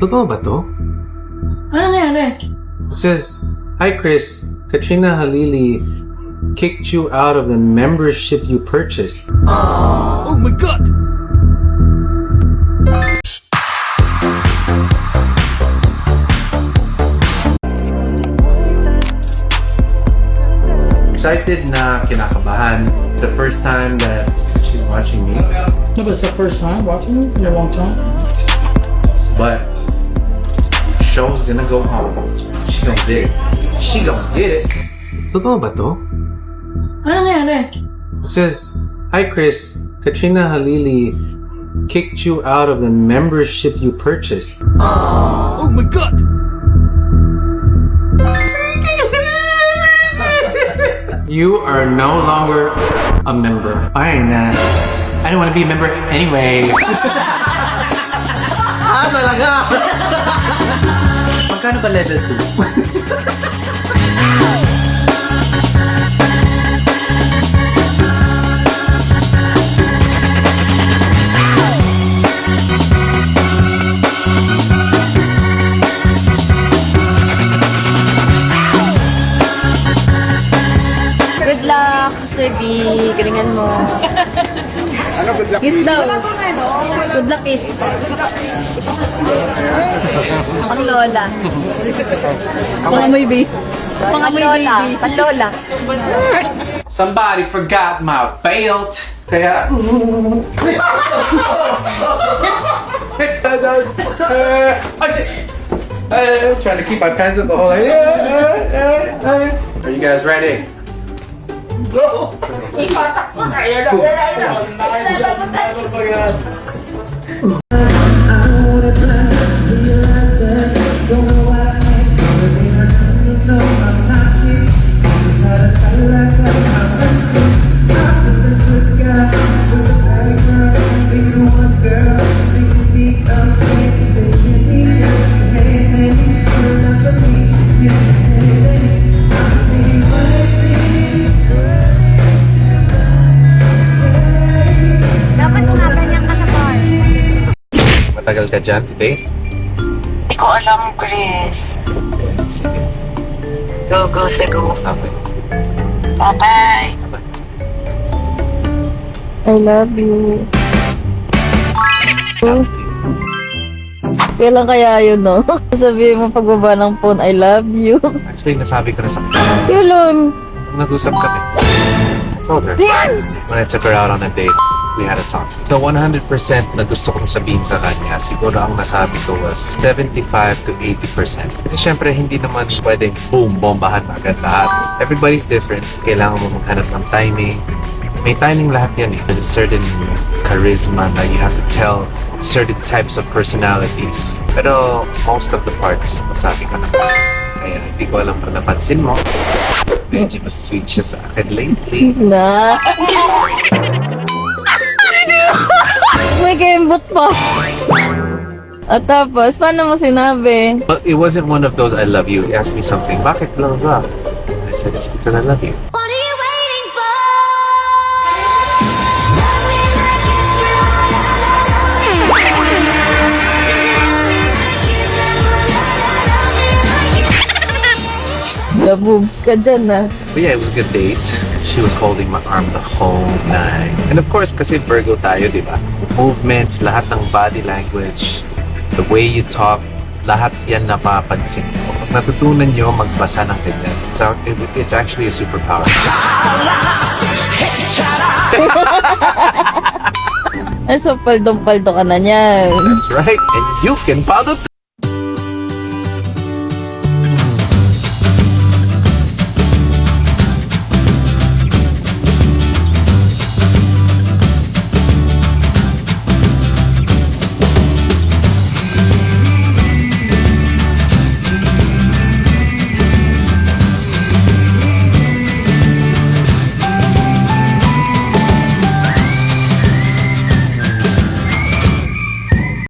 Totoo ba to? Ano nangyari? It says, "Hi Chris, Katrina Halili kicked you out of the membership you purchased." Oh my god! Excited na kinakabahan. The first time that she's watching me. No, but it's the first time watching it in a long time. But show's gonna go on. She gonna get it. She gonna get it. Totoo ba to? Ano nangyari? It says, "Hi Chris, Katrina Halili kicked you out of the membership you purchased." Oh my god! You are no longer a member. Fine, I don't want to be a member anyway. Talaga? Magkano ba level 2? Good luck, Sir B. Galingan mo. Ano good luck? Kiss daw. Good luck, kiss. Pang lola. Pangamoy, babe. Pang lola. Pang lola. Somebody forgot my belt. Kaya... I'm trying to keep my pants up the whole way. Are you guys ready? Dapat nga ganyan ka sa bar. Matagal ka dyan today? Hindi ko alam, Chris. Sige. Go, go, sa go. Okay. Bye-bye. I love you. Kailan kaya yun, no? Sabihin mo pagbaba ng phone, I love you. Actually, nasabi ko na sa Yun. Nung nag-usap kami. I told her. When I took her out on a date, we had a talk. So 100% na gusto kong sabihin sa kanya, siguro ang nasabi ko was 75 to 80%. Kasi syempre, hindi naman pwedeng boom, bombahan agad lahat. Everybody's different. Kailangan mo maghanap ng timing. May timing lahat yan eh. There's a certain charisma that you have to tell certain types of personalities. Pero most of the parts, nasabi ko na. Kaya hindi ko alam kung napansin mo. Medyo mas sweet siya sa akin lately. Na. May kembot pa. At tapos, paano mo sinabi? But it wasn't one of those I love you. He asked me something, bakit blah blah? I said, it's because I love you. What are you waiting for? The boobs ka dyan, ah. But yeah, it was a good date. She was holding my arm the whole night. And of course, kasi Virgo tayo, di ba? Movements, lahat ng body language, the way you talk, lahat yan napapansin ko. Pag natutunan nyo magbasa ng ganyan, it's actually a superpower. Ay, so paldong-paldo ka na niyan. That's right. And you can follow